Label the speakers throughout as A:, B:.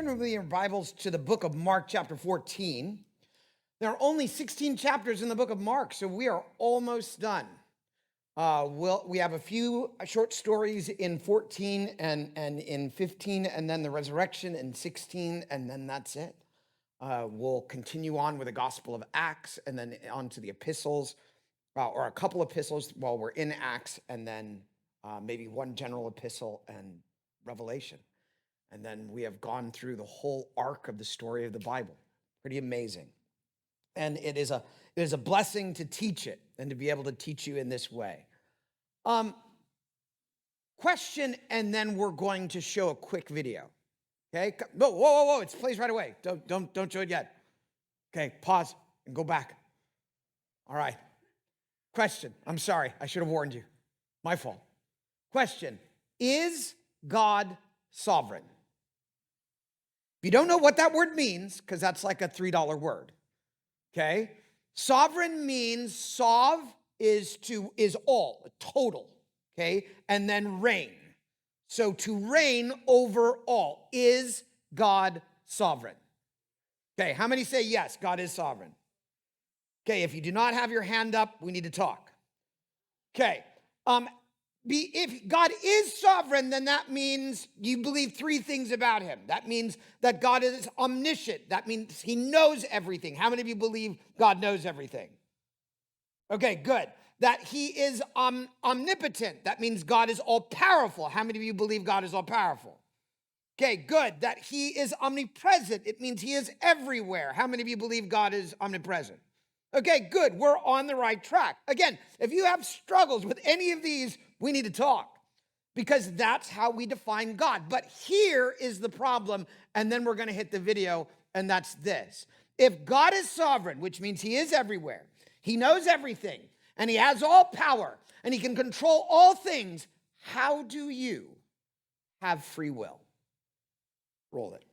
A: turn with me in your Bibles to the book of Mark, chapter 14. There are only 16 chapters in the book of Mark, so we are almost done. We have a few short stories in 14 and in 15, and then the resurrection in 16, and then that's it. We'll continue on with the Gospel of Acts, and then on to the epistles, or a couple epistles while we're in Acts, and then maybe one general epistle and Revelation. And then we have gone through the whole arc of the story of the Bible. Pretty amazing. And it is a blessing to teach it and to be able to teach you in this way. Question, and then we're going to show a quick video. Okay? Whoa, it plays right away. Don't show it yet. Okay, pause and go back. All right. Question. I'm sorry. I should have warned you. My fault. Question. Is God sovereign? If you don't know what that word means, because that's like a $3 word, okay? Sovereign means sov is all, total, okay? And then reign. So to reign over all. Is God sovereign? Okay, how many say yes, God is sovereign? Okay, if you do not have your hand up, we need to talk. Okay, if God is sovereign, then that means you believe three things about him. That means that God is omniscient. That means he knows everything. How many of you believe God knows everything? Okay, good. That he is omnipotent. That means God is all-powerful. How many of you believe God is all-powerful? Okay, good. That he is omnipresent. It means he is everywhere. How many of you believe God is omnipresent? Okay, good. We're on the right track. Again, if you have struggles with any of these, we need to talk, because that's how we define God. But here is the problem, and then we're going to hit the video, and that's this. If God is sovereign, which means he is everywhere, he knows everything, and he has all power, and he can control all things, how do you have free will? Roll it.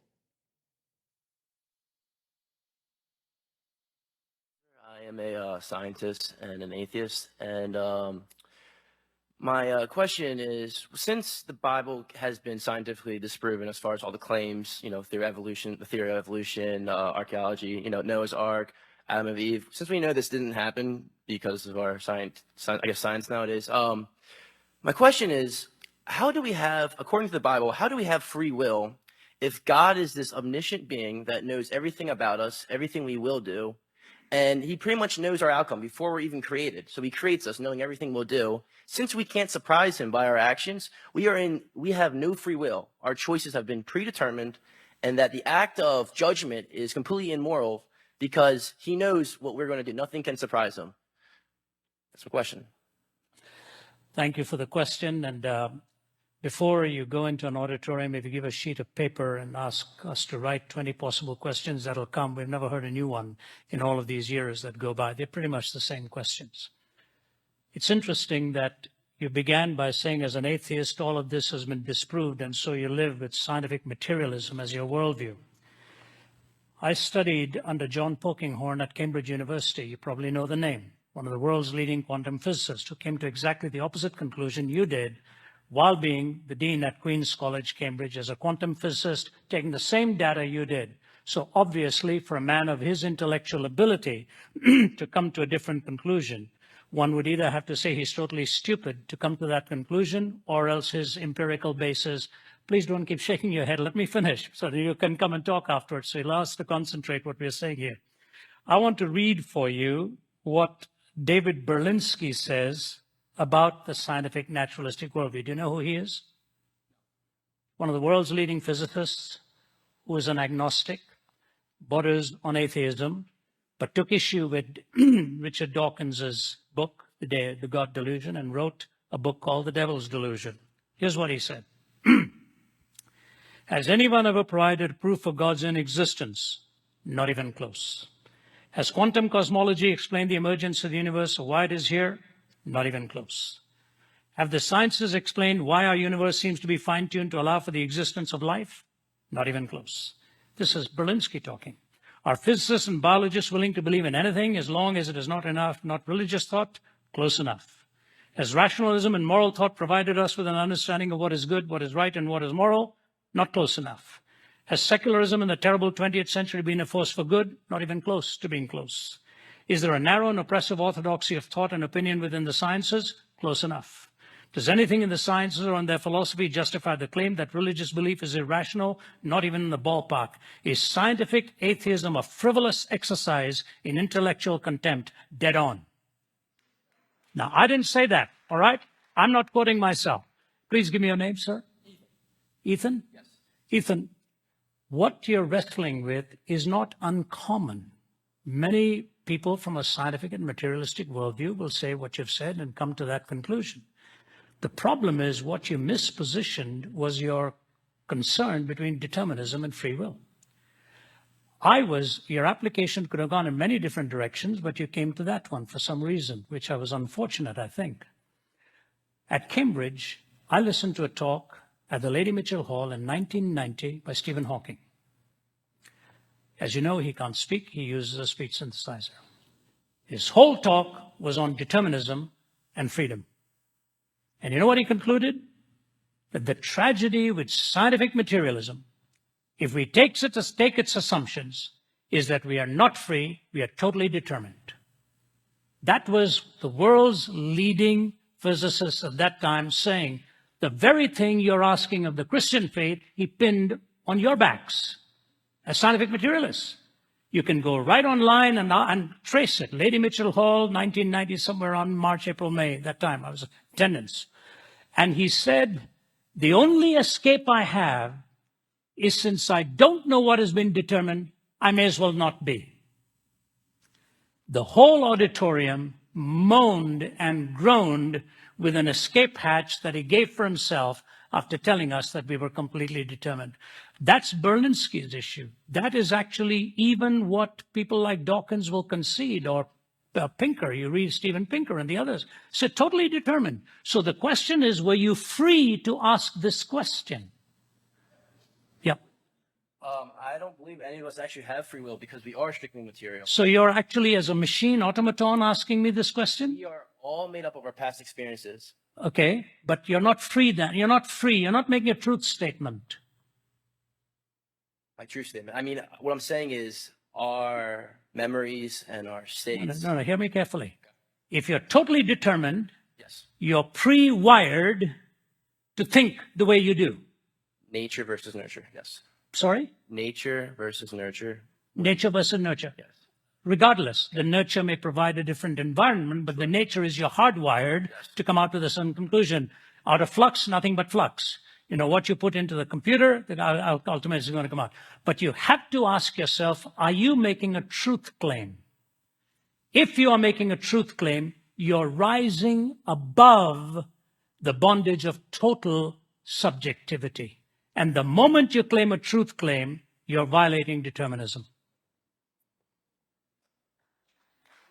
B: I am a scientist and an atheist, and my question is, since the Bible has been scientifically disproven as far as all the claims, through evolution, the theory of evolution, archaeology, Noah's Ark, Adam and Eve, since we know this didn't happen because of our science nowadays, my question is, how do we have, according to the Bible, how do we have free will if God is this omniscient being that knows everything about us, everything we will do, and he pretty much knows our outcome before we're even created. So he creates us knowing everything we'll do. Since we can't surprise him by our actions, we have no free will. Our choices have been predetermined, and that the act of judgment is completely immoral because he knows what we're going to do. Nothing can surprise him. That's my question.
C: Thank you for the question. And before you go into an auditorium, if you give a sheet of paper and ask us to write 20 possible questions, that'll come. We've never heard a new one in all of these years that go by. They're pretty much the same questions. It's interesting that you began by saying, as an atheist, all of this has been disproved, and so you live with scientific materialism as your worldview. I studied under John Polkinghorne at Cambridge University. You probably know the name. One of the world's leading quantum physicists, who came to exactly the opposite conclusion you did, while being the dean at Queen's College, Cambridge, as a quantum physicist, taking the same data you did. So obviously, for a man of his intellectual ability to come to a different conclusion, one would either have to say he's totally stupid to come to that conclusion, or else his empirical basis. Please don't keep shaking your head. Let me finish so that you can come and talk afterwards. So allow us to concentrate what we're saying here. I want to read for you what David Berlinski says about the scientific naturalistic worldview. Do you know who he is? One of the world's leading physicists, who is an agnostic, borders on atheism, but took issue with Richard Dawkins's book, The God Delusion, and wrote a book called The Devil's Delusion. Here's what he said. Has anyone ever provided proof of God's inexistence? Not even close. Has quantum cosmology explained the emergence of the universe or why it is here? Not even close. Have the sciences explained why our universe seems to be fine-tuned to allow for the existence of life? Not even close. This is Berlinski talking. Are physicists and biologists willing to believe in anything as long as it is not religious thought? Close enough. Has rationalism and moral thought provided us with an understanding of what is good, what is right, and what is moral? Not close enough. Has secularism in the terrible 20th century been a force for good? Not even close to being close. Is there a narrow and oppressive orthodoxy of thought and opinion within the sciences? Close enough. Does anything in the sciences or in their philosophy justify the claim that religious belief is irrational? Not even in the ballpark. Is scientific atheism a frivolous exercise in intellectual contempt? Dead on. Now, I didn't say that, all right? I'm not quoting myself. Please give me your name, sir. Ethan? Yes. Ethan, what you're wrestling with is not uncommon. Many people from a scientific and materialistic worldview will say what you've said and come to that conclusion. The problem is what you mispositioned was your concern between determinism and free will. Your application could have gone in many different directions, but you came to that one for some reason, which I was unfortunate, I think. At Cambridge, I listened to a talk at the Lady Mitchell Hall in 1990 by Stephen Hawking. As you know, he can't speak. He uses a speech synthesizer. His whole talk was on determinism and freedom. And you know what he concluded? That the tragedy with scientific materialism, if we take its assumptions, is that we are not free, we are totally determined. That was the world's leading physicist at that time saying, the very thing you're asking of the Christian faith, he pinned on your backs as scientific materialists. You can go right online and trace it. Lady Mitchell Hall, 1990, somewhere on March, April, May, that time. I was in attendance. And he said, the only escape I have is since I don't know what has been determined, I may as well not be. The whole auditorium moaned and groaned with an escape hatch that he gave for himself after telling us that we were completely determined. That's Berlinski's issue. That is actually even what people like Dawkins will concede, or Pinker. You read Steven Pinker and the others. So totally determined. So the question is, were you free to ask this question? Yep.
B: I don't believe any of us actually have free will because we are strictly material.
C: So you're actually, as a machine automaton, asking me this question?
B: We are all made up of our past experiences.
C: Okay, but you're not free then. You're not free. You're not making a truth statement.
B: My truth statement. I mean, what I'm saying is our memories and our states.
C: No, hear me carefully. If you're totally determined,
B: Yes.
C: you're pre-wired to think the way you do.
B: Nature versus nurture. Yes.
C: Sorry?
B: Nature versus nurture.
C: Nature versus nurture.
B: Yes.
C: Regardless, the nurture may provide a different environment, but the nature is you're hardwired to come out with a certain conclusion. Out of flux, nothing but flux. You know, what you put into the computer, ultimately is going to come out. But you have to ask yourself, are you making a truth claim? If you are making a truth claim, you're rising above the bondage of total subjectivity. And the moment you claim a truth claim, you're violating determinism.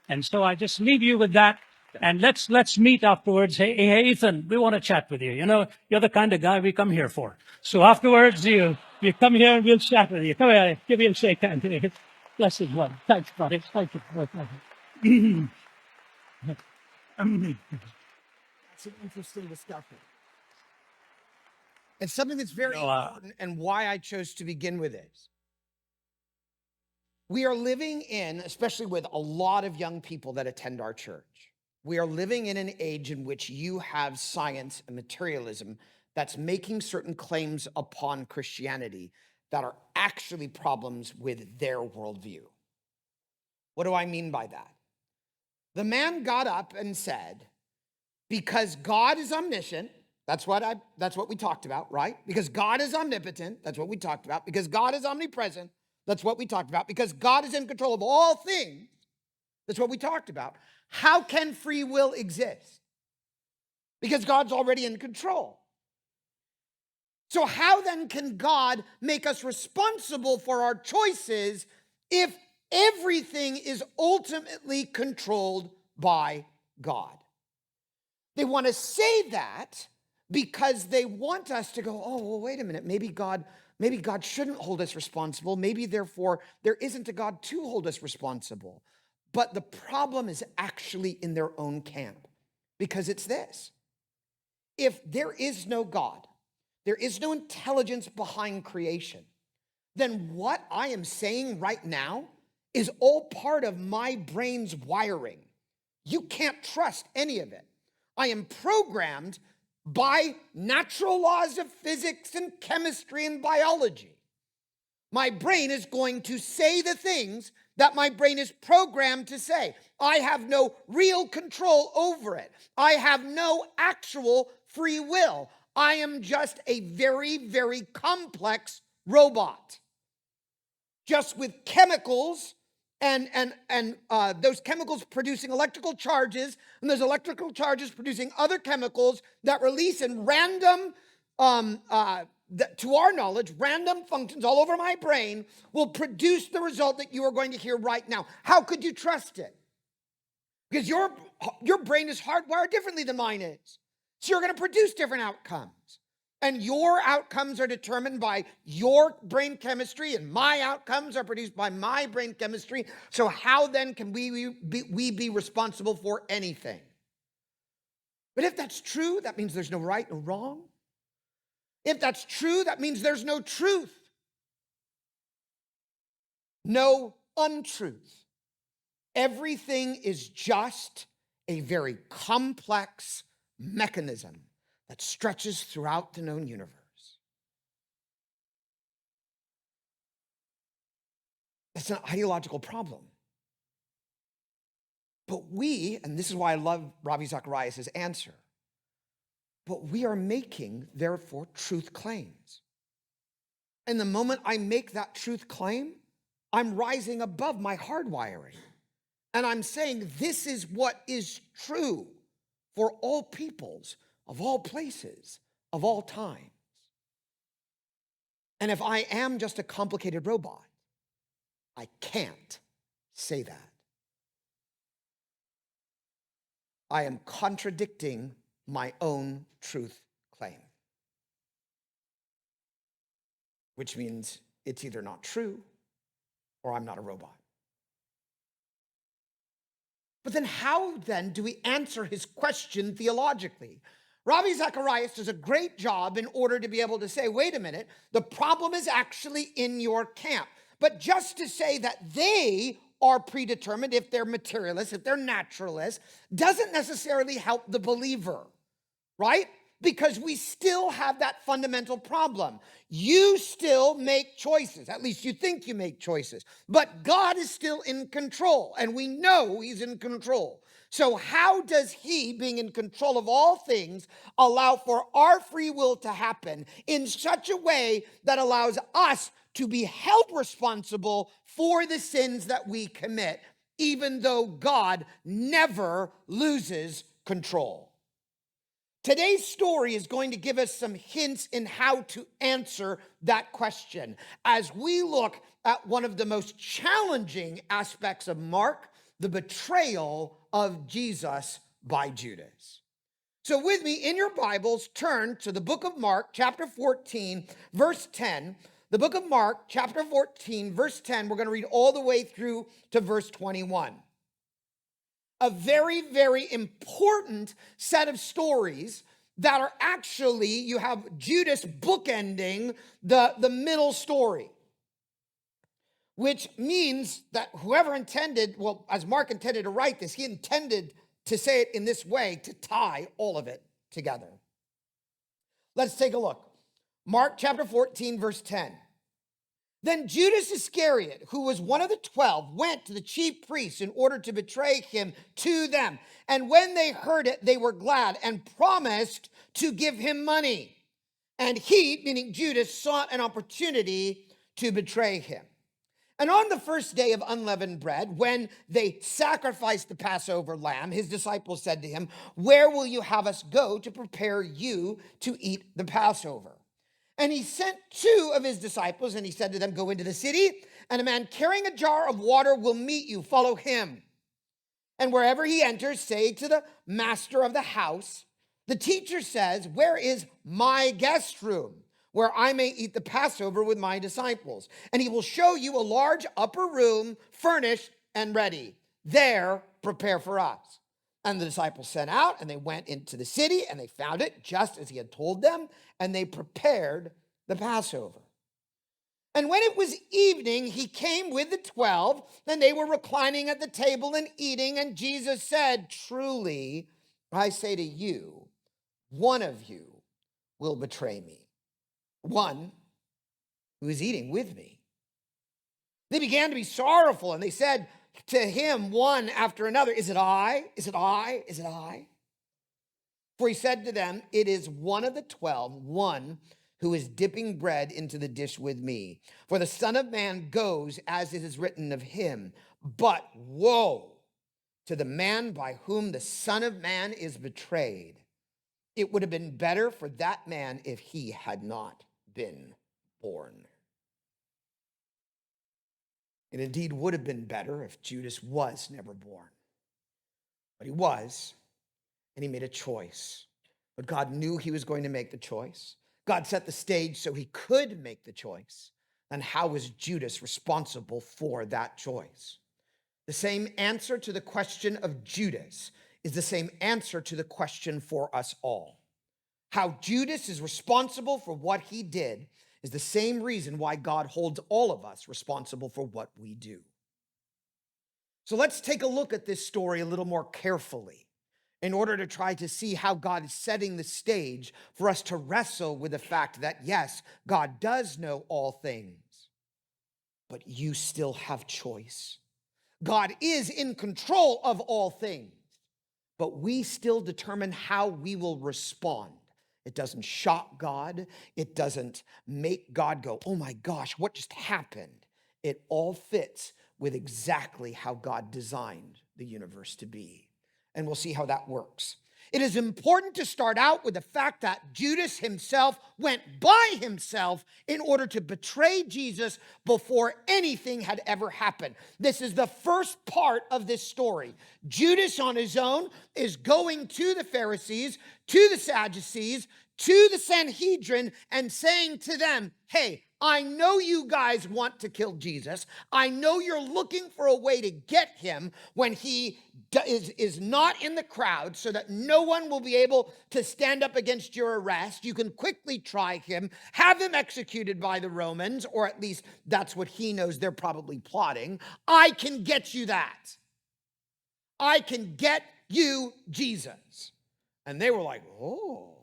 C: And so I just leave you with that. And let's meet afterwards. Hey, Ethan, we want to chat with you. You know, you're the kind of guy we come here for. So afterwards, you come here and we'll chat with you. Come here, give me a shake hand. Blessed one. Thanks, buddy. Thank you.
A: That's an interesting discussion. It's something that's very important, and why I chose to begin with this. We are living in, especially with a lot of young people that attend our church, we are living in an age in which you have science and materialism that's making certain claims upon Christianity that are actually problems with their worldview. What do I mean by that? The man got up and said, because God is omniscient, that's what we talked about, right? Because God is omnipotent, that's what we talked about. Because God is omnipresent, that's what we talked about. Because God is in control of all things, that's what we talked about. How can free will exist? Because God's already in control. So how then can God make us responsible for our choices if everything is ultimately controlled by God? They want to say that because they want us to go, oh, well, wait a minute, maybe God shouldn't hold us responsible. Maybe, therefore, there isn't a God to hold us responsible. But the problem is actually in their own camp, because it's this. If there is no God, there is no intelligence behind creation, then what I am saying right now is all part of my brain's wiring. You can't trust any of it. I am programmed by natural laws of physics and chemistry and biology. My brain is going to say the things that my brain is programmed to say. I have no real control over it. I have no actual free will. I am just a very, very complex robot, just with chemicals and those chemicals producing electrical charges, and those electrical charges producing other chemicals that release in random, to our knowledge, random functions all over my brain will produce the result that you are going to hear right now. How could you trust it? Because your brain is hardwired differently than mine is. So you're going to produce different outcomes. And your outcomes are determined by your brain chemistry, and my outcomes are produced by my brain chemistry. So how then can we be responsible for anything? But if that's true, that means there's no right or wrong. If that's true, that means there's no truth, no untruth. Everything is just a very complex mechanism that stretches throughout the known universe. That's an ideological problem. But we, and this is why I love Ravi Zacharias' answer, but we are making, therefore, truth claims. And the moment I make that truth claim, I'm rising above my hardwiring. And I'm saying this is what is true for all peoples, of all places, of all times. And if I am just a complicated robot, I can't say that. I am contradicting my own truth claim, which means it's either not true or I'm not a robot. But then how then do we answer his question theologically? Ravi Zacharias does a great job in order to be able to say, wait a minute, the problem is actually in your camp. But just to say that they are predetermined, if they're materialists, if they're naturalists, doesn't necessarily help the believer, right? Because we still have that fundamental problem. You still make choices. At least you think you make choices. But God is still in control, and we know he's in control. So how does he, being in control of all things, allow for our free will to happen in such a way that allows us to be held responsible for the sins that we commit, even though God never loses control? Today's story is going to give us some hints in how to answer that question as we look at one of the most challenging aspects of Mark, the betrayal of Jesus by Judas. So with me in your Bibles, turn to the book of Mark, chapter 14, verse 10. The book of Mark, chapter 14, verse 10, we're going to read all the way through to verse 21. A very, very important set of stories that are actually, you have Judas bookending the middle story, which means that whoever intended, well, as Mark intended to write this, he intended to say it in this way to tie all of it together. Let's take a look. Mark chapter 14, verse 10. Then Judas Iscariot, who was one of the 12, went to the chief priests in order to betray him to them. And when they heard it, they were glad and promised to give him money. And he, meaning Judas, sought an opportunity to betray him. And on the first day of unleavened bread, when they sacrificed the Passover lamb, his disciples said to him, "Where will you have us go to prepare you to eat the Passover?" And he sent two of his disciples, and he said to them, "Go into the city, and a man carrying a jar of water will meet you. Follow him. And wherever he enters, say to the master of the house, 'The teacher says, where is my guest room, where I may eat the Passover with my disciples?' And he will show you a large upper room, furnished and ready. There, prepare for us." And the disciples set out, and they went into the city, and they found it just as he had told them, and they prepared the Passover. And when it was evening, he came with the 12, and they were reclining at the table and eating. And Jesus said, truly, I say to you, one of you will betray me. One who is eating with me. They began to be sorrowful, and they said to him one after another, is it I? Is it I? Is it I? For he said to them, it is one of the 12, one who is dipping bread into the dish with me. For the Son of Man goes as it is written of him. But woe to the man by whom the Son of Man is betrayed. It would have been better for that man if he had not been born. It indeed would have been better if Judas was never born. But he was, and he made a choice. But God knew he was going to make the choice. God set the stage so he could make the choice. And how was Judas responsible for that choice? The same answer to the question of Judas is the same answer to the question for us all. How Judas is responsible for what he did is the same reason why God holds all of us responsible for what we do. So let's take a look at this story a little more carefully in order to try to see how God is setting the stage for us to wrestle with the fact that, yes, God does know all things, but you still have choice. God is in control of all things, but we still determine how we will respond. It doesn't shock God. It doesn't make God go, oh my gosh, what just happened? It all fits with exactly how God designed the universe to be. And we'll see how that works. It is important to start out with the fact that Judas himself went by himself in order to betray Jesus before anything had ever happened. This is the first part of this story. Judas on his own is going to the Pharisees, to the Sadducees, to the Sanhedrin, and saying to them, hey, I know you guys want to kill Jesus. I know you're looking for a way to get him when he is not in the crowd so that no one will be able to stand up against your arrest. You can quickly try him, have him executed by the Romans, or at least that's what he knows they're probably plotting. I can get you that. I can get you Jesus. And they were like, oh,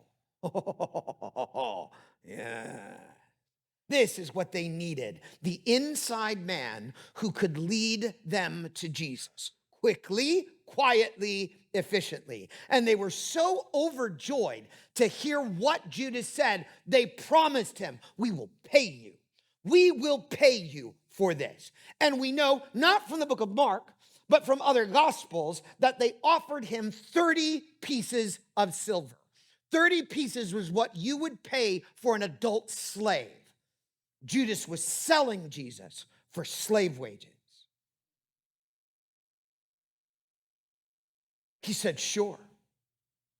A: yeah. This is what they needed, the inside man who could lead them to Jesus quickly, quietly, efficiently. And they were so overjoyed to hear what Judas said, they promised him, we will pay you. We will pay you for this. And we know, not from the book of Mark, but from other gospels, that they offered him 30 pieces of silver. 30 pieces was what you would pay for an adult slave. Judas was selling Jesus for slave wages. He said, sure,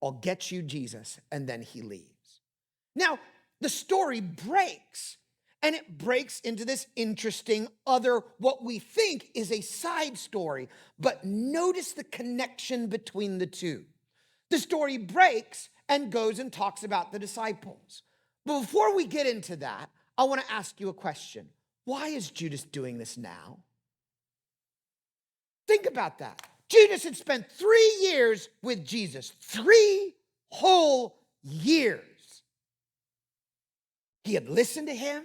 A: I'll get you Jesus, and then he leaves. Now, the story breaks, and it breaks into this interesting other, what we think is a side story, but notice the connection between the two. The story breaks and goes and talks about the disciples. But before we get into that, I want to ask you a question. Why is Judas doing this now? Think about that. Judas had spent 3 years with Jesus. 3 whole years. He had listened to him.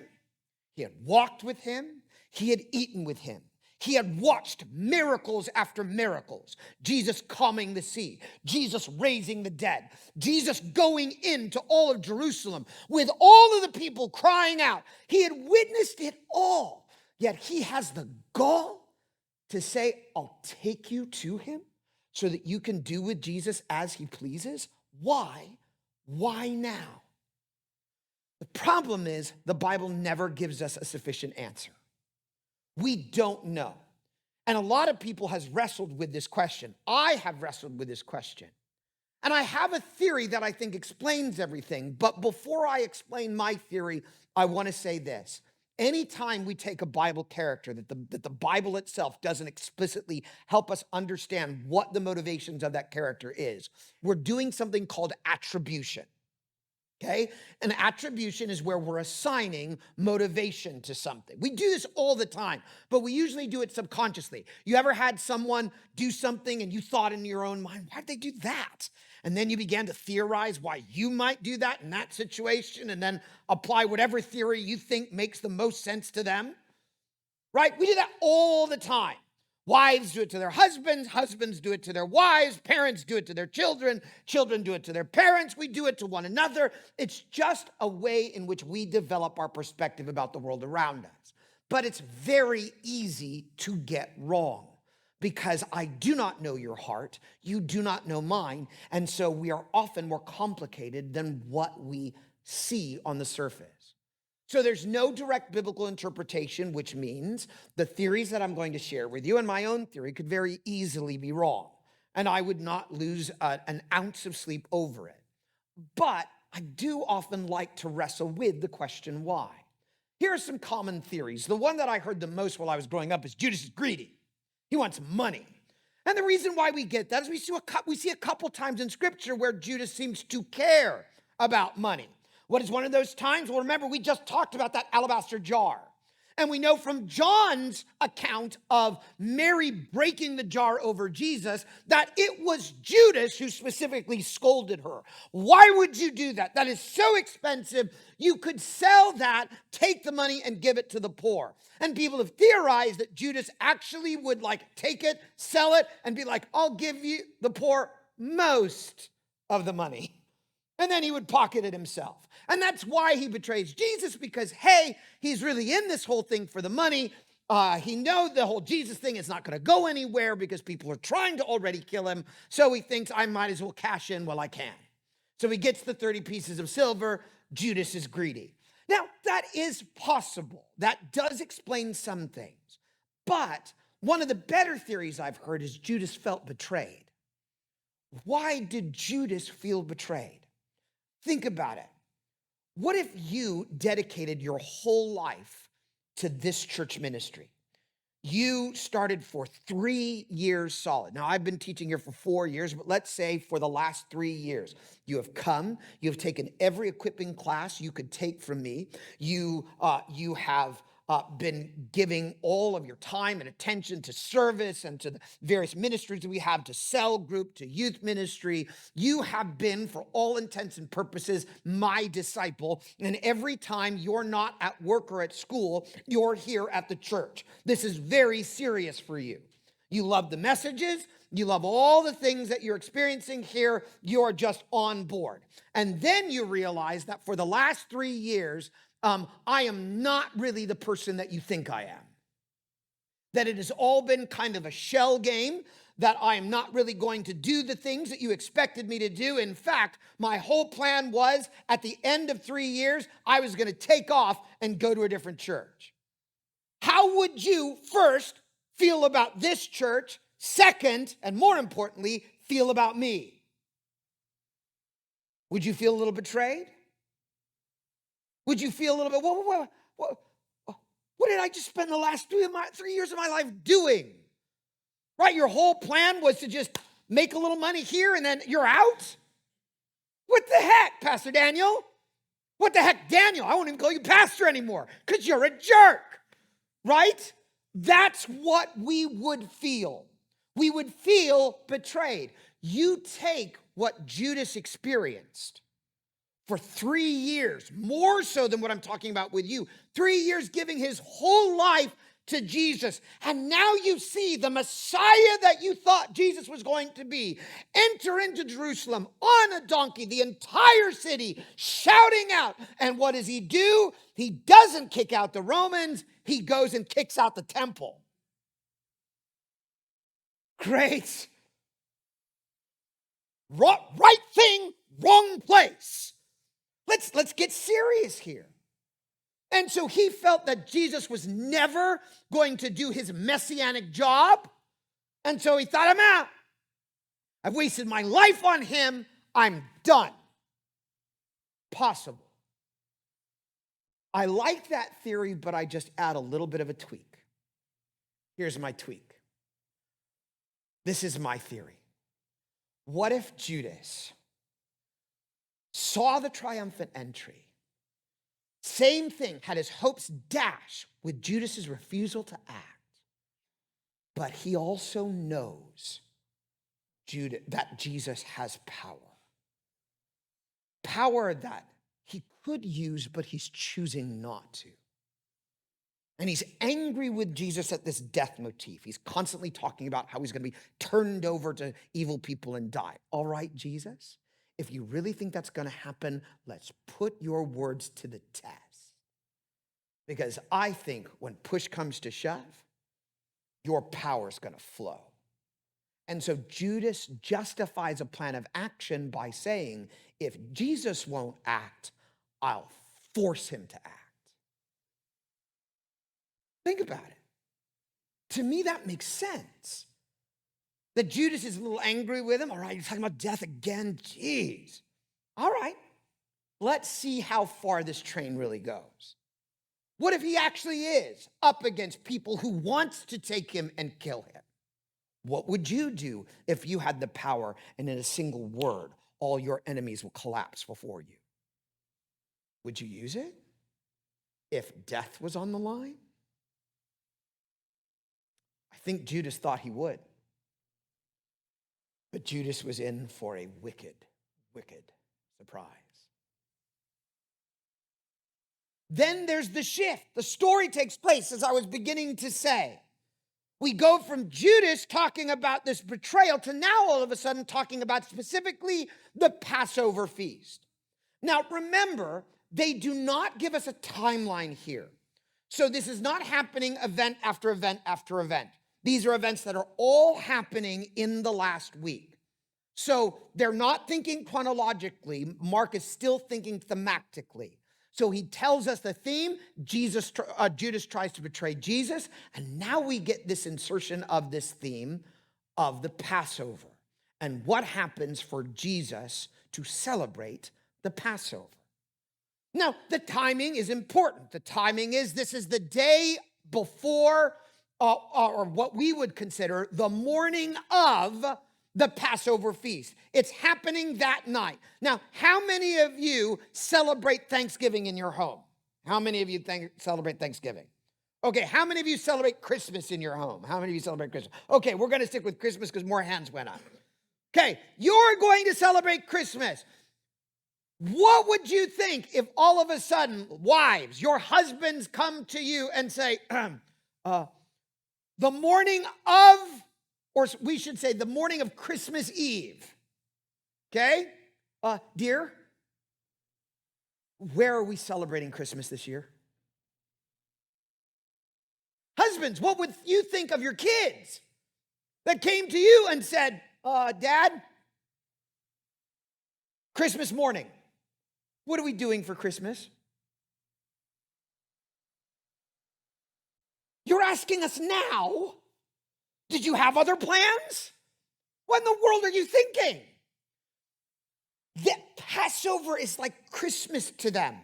A: He had walked with him. He had eaten with him. He had watched miracles after miracles. Jesus calming the sea. Jesus raising the dead. Jesus going into all of Jerusalem with all of the people crying out. He had witnessed it all. Yet he has the gall to say, I'll take you to him so that you can do with Jesus as he pleases. Why? Why now? The problem is the Bible never gives us a sufficient answer. We don't know. And a lot of people has wrestled with this question. I have wrestled with this question. And I have a theory that I think explains everything. But before I explain my theory, I want to say this. Anytime we take a Bible character that the Bible itself doesn't explicitly help us understand what the motivations of that character is, we're doing something called attribution. Okay? An attribution is where we're assigning motivation to something. We do this all the time, but we usually do it subconsciously. You ever had someone do something and you thought in your own mind, why'd they do that? And then you began to theorize why you might do that in that situation and then apply whatever theory you think makes the most sense to them, right? We do that all the time. Wives do it to their husbands, husbands do it to their wives, parents do it to their children, children do it to their parents, we do it to one another. It's just a way in which we develop our perspective about the world around us. But it's very easy to get wrong because I do not know your heart, you do not know mine, and so we are often more complicated than what we see on the surface. So there's no direct biblical interpretation, which means the theories that I'm going to share with you and my own theory could very easily be wrong. And I would not lose an ounce of sleep over it. But I do often like to wrestle with the question, why? Here are some common theories. The one that I heard the most while I was growing up is Judas is greedy. He wants money. And the reason why we get that is we see a couple times in Scripture where Judas seems to care about money. What is one of those times? Well, remember, we just talked about that alabaster jar. And we know from John's account of Mary breaking the jar over Jesus that it was Judas who specifically scolded her. Why would you do that? That is so expensive. You could sell that, take the money, and give it to the poor. And people have theorized that Judas actually would take it, sell it, and be like, I'll give you the poor most of the money. And then he would pocket it himself. And that's why he betrays Jesus, because, hey, he's really in this whole thing for the money. He knows the whole Jesus thing is not going to go anywhere because people are trying to already kill him. So he thinks, I might as well cash in while I can. So he gets the 30 pieces of silver. Judas is greedy. Now, that is possible. That does explain some things. But one of the better theories I've heard is Judas felt betrayed. Why did Judas feel betrayed? Think about it. What if you dedicated your whole life to this church ministry? You started for 3 years solid. Now, I've been teaching here for 4 years, but let's say for the last 3 years, you have come, you have taken every equipping class you could take from me. You have been giving all of your time and attention to service and to the various ministries that we have, to cell group, to youth ministry. You have been, for all intents and purposes, my disciple. And every time you're not at work or at school, you're here at the church. This is very serious for you. You love the messages. You love all the things that you're experiencing here. You're just on board. And then you realize that for the last 3 years, I am not really the person that you think I am. That it has all been kind of a shell game, that I am not really going to do the things that you expected me to do. In fact, my whole plan was at the end of 3 years, I was going to take off and go to a different church. How would you first feel about this church? Second, and more importantly, feel about me? Would you feel a little betrayed? Would you feel a little bit, what did I just spend the last 3 years of my life doing? Right? Your whole plan was to just make a little money here and then you're out? What the heck, Pastor Daniel? What the heck, Daniel? I won't even call you pastor anymore because you're a jerk, right? That's what we would feel. We would feel betrayed. You take what Judas experienced for 3 years, more so than what I'm talking about with you. 3 years giving his whole life to Jesus. And now you see the Messiah that you thought Jesus was going to be enter into Jerusalem on a donkey, the entire city shouting out. And what does he do? He doesn't kick out the Romans. He goes and kicks out the temple. Great. Right thing, wrong place. Let's get serious here. And so he felt that Jesus was never going to do his messianic job. And so he thought, I'm out. I've wasted my life on him. I'm done. Possible. I like that theory, but I just add a little bit of a tweak. Here's my tweak. This is my theory. What if Judas saw the triumphant entry. Same thing, had his hopes dashed with Judas's refusal to act. But he also knows that Jesus has power. Power that he could use, but he's choosing not to. And he's angry with Jesus at this death motif. He's constantly talking about how he's going to be turned over to evil people and die. All right, Jesus, if you really think that's going to happen, let's put your words to the test. Because I think when push comes to shove, your power is going to flow. And so Judas justifies a plan of action by saying, if Jesus won't act, I'll force him to act. Think about it. To me, that makes sense. That Judas is a little angry with him. All right, you're talking about death again? Jeez. All right, let's see how far this train really goes. What if he actually is up against people who wants to take him and kill him? What would you do if you had the power and in a single word, all your enemies will collapse before you? Would you use it if death was on the line? I think Judas thought he would. But Judas was in for a wicked, wicked surprise. Then there's the shift. The story takes place, as I was beginning to say. We go from Judas talking about this betrayal to now all of a sudden talking about specifically the Passover feast. Now remember, they do not give us a timeline here. So this is not happening event after event after event. These are events that are all happening in the last week. So they're not thinking chronologically. Mark is still thinking thematically. So he tells us the theme, Judas tries to betray Jesus, and now we get this insertion of this theme of the Passover and what happens for Jesus to celebrate the Passover. Now, the timing is important. The timing is this is the day before, or what we would consider the morning of the Passover feast. It's happening that night. Now, how many of you celebrate Thanksgiving in your home? How many of you celebrate Thanksgiving? Okay, how many of you celebrate Christmas in your home? How many of you celebrate Christmas? Okay, we're going to stick with Christmas because more hands went up. Okay, you're going to celebrate Christmas. What would you think if all of a sudden, wives, your husbands come to you and say, the morning of, or we should say the morning of Christmas Eve, okay? Dear, where are we celebrating Christmas this year? Husbands, what would you think of your kids that came to you and said, Dad, Christmas morning, what are we doing for Christmas? You're asking us now? Did you have other plans? What in the world are you thinking? That Passover is like Christmas to them,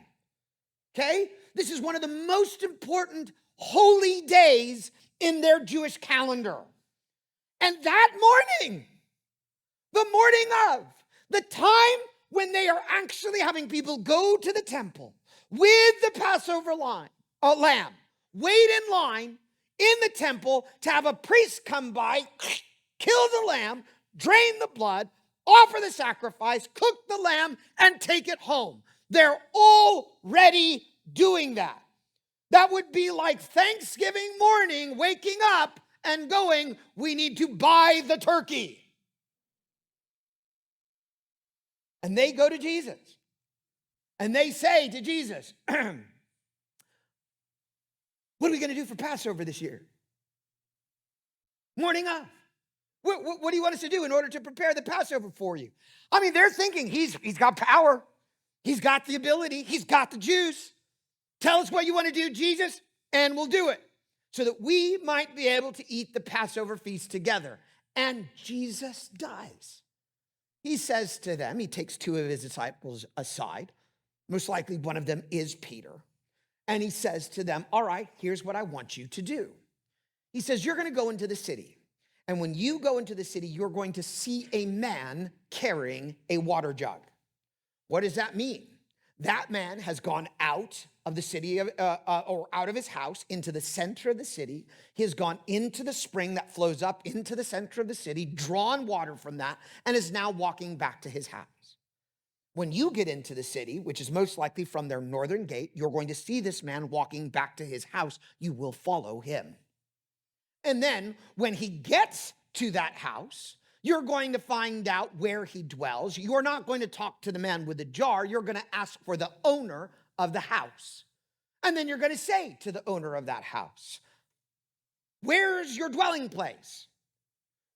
A: okay? This is one of the most important holy days in their Jewish calendar. And that morning, the morning of, the time when they are actually having people go to the temple with the Passover lamb, wait in line in the temple to have a priest come by, kill the lamb, drain the blood, offer the sacrifice, cook the lamb, and take it home. They're already doing that. That would be like Thanksgiving morning, waking up and going, we need to buy the turkey. And they go to Jesus. And they say to Jesus, what are we going to do for Passover this year? Morning of. What do you want us to do in order to prepare the Passover for you? I mean, they're thinking he's got power. He's got the ability. He's got the juice. Tell us what you want to do, Jesus, and we'll do it so that we might be able to eat the Passover feast together. And Jesus does. He says to them, he takes two of his disciples aside. Most likely one of them is Peter. And he says to them, all right, here's what I want you to do. He says, you're going to go into the city. And when you go into the city, you're going to see a man carrying a water jug. What does that mean? That man has gone out of the city or out of his house into the center of the city. He has gone into the spring that flows up into the center of the city, drawn water from that, and is now walking back to his house. When you get into the city, which is most likely from their northern gate, you're going to see this man walking back to his house. You will follow him. And then when he gets to that house, you're going to find out where he dwells. You're not going to talk to the man with the jar. You're going to ask for the owner of the house. And then you're going to say to the owner of that house, where's your dwelling place?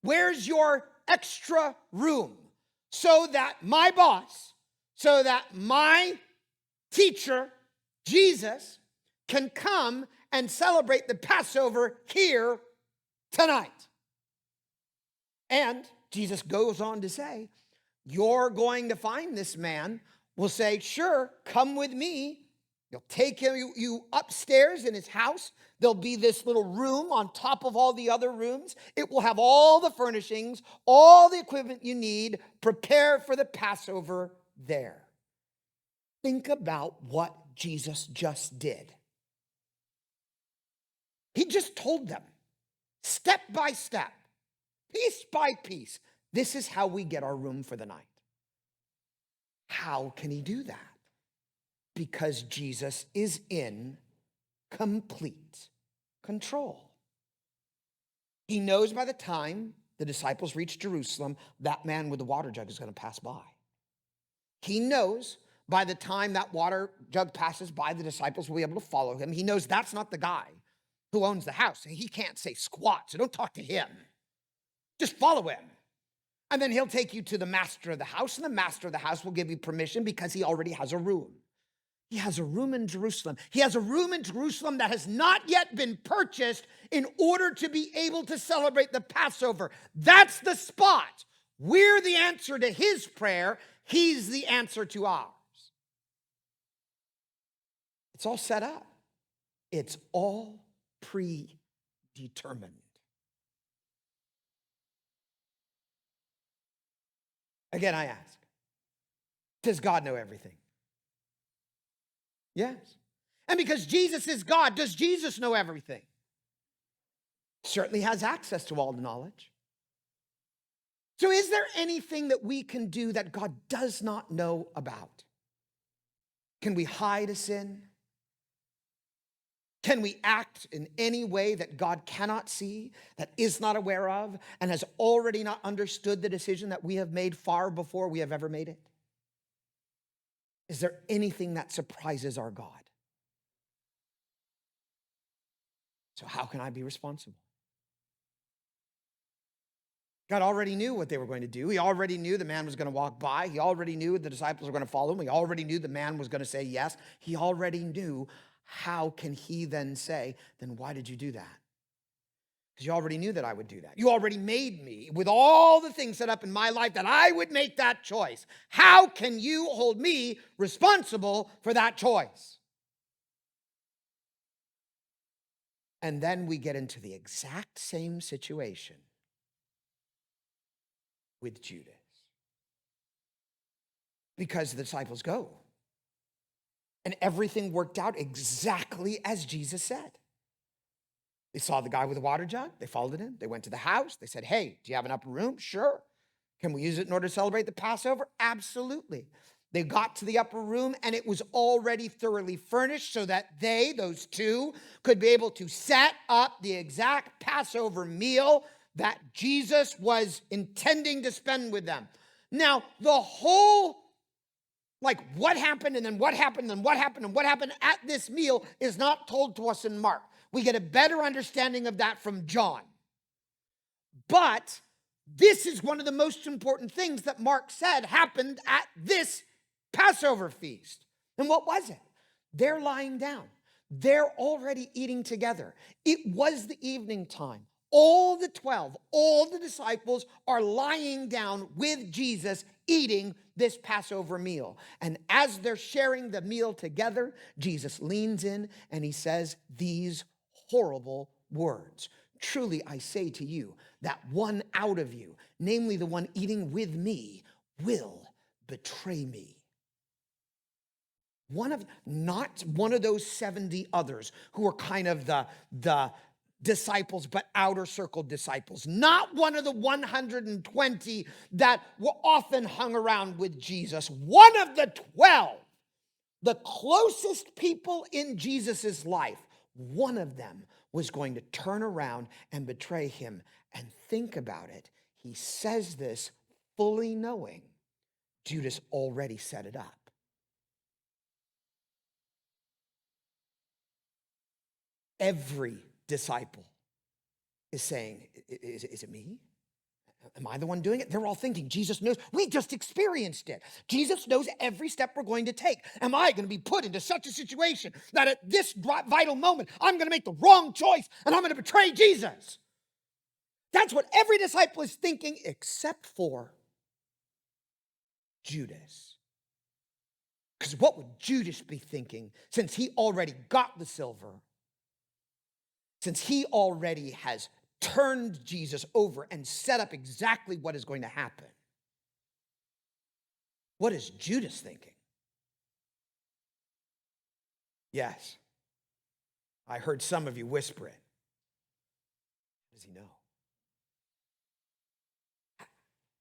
A: Where's your extra room? So that my boss, so that my teacher, Jesus, can come and celebrate the Passover here tonight. And Jesus goes on to say, you're going to find this man, will say, sure, come with me. He'll take you upstairs in his house. There'll be this little room on top of all the other rooms. It will have all the furnishings, all the equipment you need. Prepare for the Passover there. Think about what Jesus just did. He just told them, step by step, piece by piece, this is how we get our room for the night. How can he do that? Because Jesus is in complete control. He knows by the time the disciples reach Jerusalem, that man with the water jug is going to pass by. He knows by the time that water jug passes by, the disciples will be able to follow him. He knows that's not the guy who owns the house. He can't say squat, so don't talk to him. Just follow him. And then he'll take you to the master of the house, and the master of the house will give you permission because he already has a room. He has a room in Jerusalem. He has a room in Jerusalem that has not yet been purchased in order to be able to celebrate the Passover. That's the spot. We're the answer to his prayer. He's the answer to ours. It's all set up. It's all predetermined. Again, I ask, does God know everything? Yes. And because Jesus is God, does Jesus know everything? Certainly has access to all the knowledge. So is there anything that we can do that God does not know about? Can we hide a sin? Can we act in any way that God cannot see, that is not aware of, and has already not understood the decision that we have made far before we have ever made it? Is there anything that surprises our God? So how can I be responsible? God already knew what they were going to do. He already knew the man was going to walk by. He already knew the disciples were going to follow him. He already knew the man was going to say yes. He already knew. How can he then say, then why did you do that? Because you already knew that I would do that. You already made me with all the things set up in my life that I would make that choice. How can you hold me responsible for that choice? And then we get into the exact same situation with Judas. Because the disciples go. And everything worked out exactly as Jesus said. They saw the guy with the water jug. They followed him. They went to the house. They said, hey, do you have an upper room? Sure. Can we use it in order to celebrate the Passover? Absolutely. They got to the upper room, and it was already thoroughly furnished so that they, those two, could be able to set up the exact Passover meal that Jesus was intending to spend with them. Now, the whole what happened and then what happened and what happened and what happened at this meal is not told to us in Mark. We get a better understanding of that from John. But this is one of the most important things that Mark said happened at this Passover feast. And what was it? They're lying down. They're already eating together. It was the evening time. All the 12, all the disciples are lying down with Jesus eating this Passover meal. And as they're sharing the meal together, Jesus leans in and he says these horrible words. Truly, I say to you that one out of you, namely the one eating with me, will betray me. Not one of those 70 others who were kind of the disciples, but outer circle disciples. Not one of the 120 that were often hung around with Jesus. One of the 12, the closest people in Jesus's life, one of them was going to turn around and betray him. And think about it. He says this fully knowing Judas already set it up. Every disciple is saying, is it me? Am I the one doing it? They're all thinking, Jesus knows. We just experienced it. Jesus knows every step we're going to take. Am I going to be put into such a situation that at this vital moment, I'm going to make the wrong choice and I'm going to betray Jesus? That's what every disciple is thinking except for Judas. Because what would Judas be thinking since he already got the silver? Since he already has turned Jesus over and set up exactly what is going to happen. What is Judas thinking? Yes, I heard some of you whisper it. How does he know?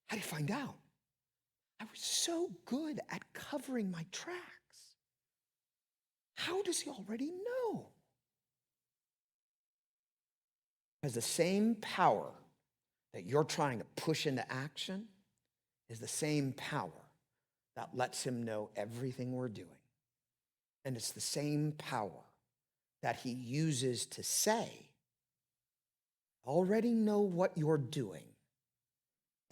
A: How did he find out? I was so good at covering my tracks. How does he already know? Because the same power that you're trying to push into action is the same power that lets him know everything we're doing. And it's the same power that he uses to say, I already know what you're doing,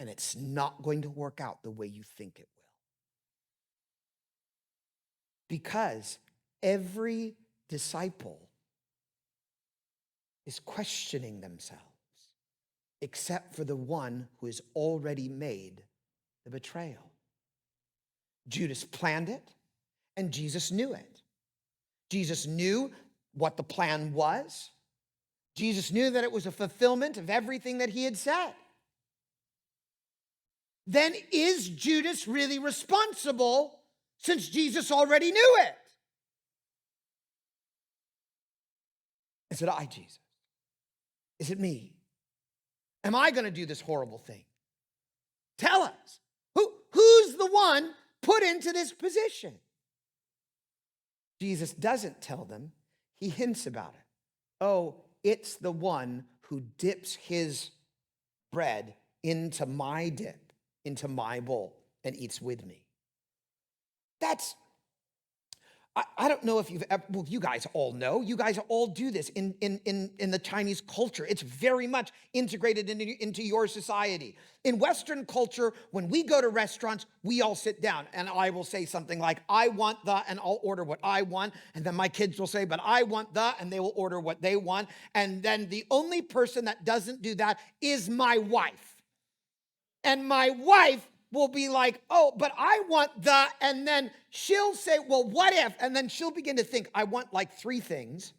A: and it's not going to work out the way you think it will. Because every disciple is questioning themselves, except for the one who has already made the betrayal. Judas planned it, and Jesus knew it. Jesus knew what the plan was. Jesus knew that it was a fulfillment of everything that he had said. Then is Judas really responsible since Jesus already knew it? Is it I, Jesus? Is it me? Am I going to do this horrible thing? Tell us. Who's the one put into this position? Jesus doesn't tell them. He hints about it. Oh, it's the one who dips his bread into my dip, into my bowl, and eats with me. I don't know if you've ever, well, you guys all know. You guys all do this in the Chinese culture. It's very much integrated into your society. In Western culture, when we go to restaurants, we all sit down, and I will say something like, I want the, and I'll order what I want. And then my kids will say, but I want the, and they will order what they want. And then the only person that doesn't do that is my wife. And my wife will be like, oh, but I want the, and then she'll say, well, what if? And then she'll begin to think, I want like three things.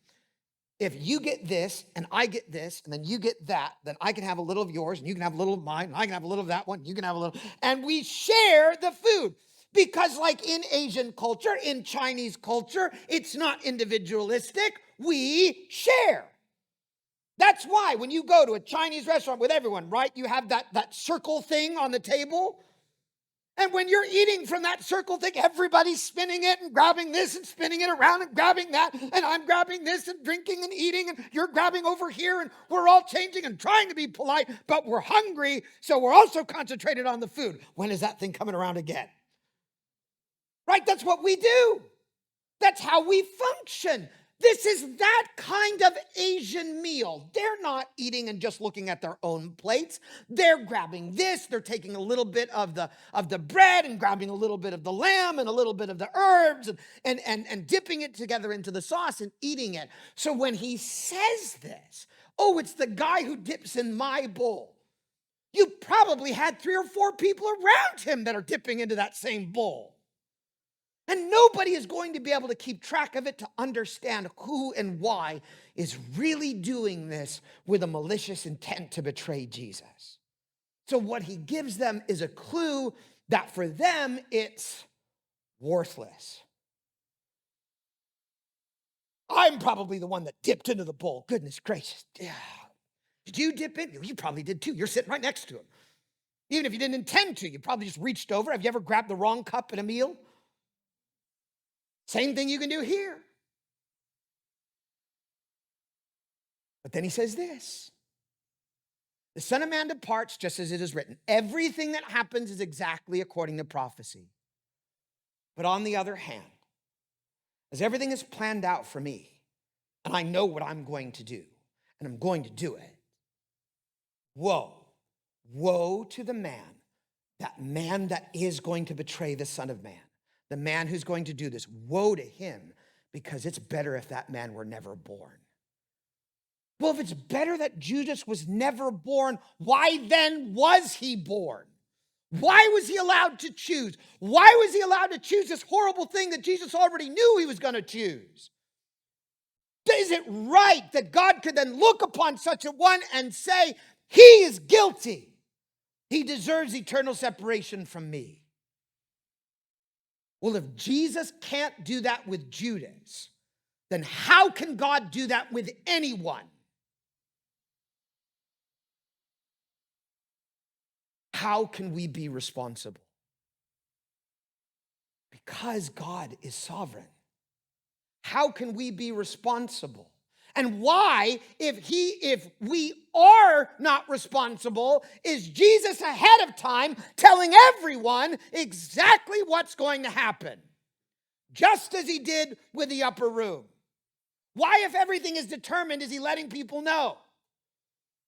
A: If you get this, and I get this, and then you get that, then I can have a little of yours, and you can have a little of mine, and I can have a little of that one, you can have a little, and we share the food. Because like in Asian culture, in Chinese culture, it's not individualistic, we share. That's why when you go to a Chinese restaurant with everyone, right, you have that circle thing on the table. And when you're eating from that circle thing, everybody's spinning it and grabbing this and spinning it around and grabbing that. And I'm grabbing this and drinking and eating. And you're grabbing over here. And we're all changing and trying to be polite. But we're hungry. So we're also concentrated on the food. When is that thing coming around again? Right? That's what we do. That's how we function. This is that kind of Asian meal. They're not eating and just looking at their own plates. They're grabbing this. They're taking a little bit of the bread and grabbing a little bit of the lamb and a little bit of the herbs and dipping it together into the sauce and eating it. So when he says this, oh, it's the guy who dips in my bowl. You probably had 3 or 4 people around him that are dipping into that same bowl. And nobody is going to be able to keep track of it to understand who and why is really doing this with a malicious intent to betray Jesus. So what he gives them is a clue that for them it's worthless. I'm probably the one that dipped into the bowl. Goodness gracious. Yeah. Did you dip in? You probably did too. You're sitting right next to him. Even if you didn't intend to, you probably just reached over. Have you ever grabbed the wrong cup at a meal? Same thing you can do here. But then he says this. The Son of Man departs just as it is written. Everything that happens is exactly according to prophecy. But on the other hand, as everything is planned out for me, and I know what I'm going to do, and I'm going to do it, woe to the man that is going to betray the Son of Man, the man who's going to do this. Woe to him, because it's better if that man were never born. Well, if it's better that Judas was never born, why then was he born? Why was he allowed to choose? Why was he allowed to choose this horrible thing that Jesus already knew he was going to choose? Is it right that God could then look upon such a one and say, he is guilty? He deserves eternal separation from me. Well, if Jesus can't do that with Judas, then how can God do that with anyone? How can we be responsible? Because God is sovereign. How can we be responsible? And why, if we are not responsible, is Jesus ahead of time telling everyone exactly what's going to happen? Just as he did with the upper room. Why, if everything is determined, is he letting people know?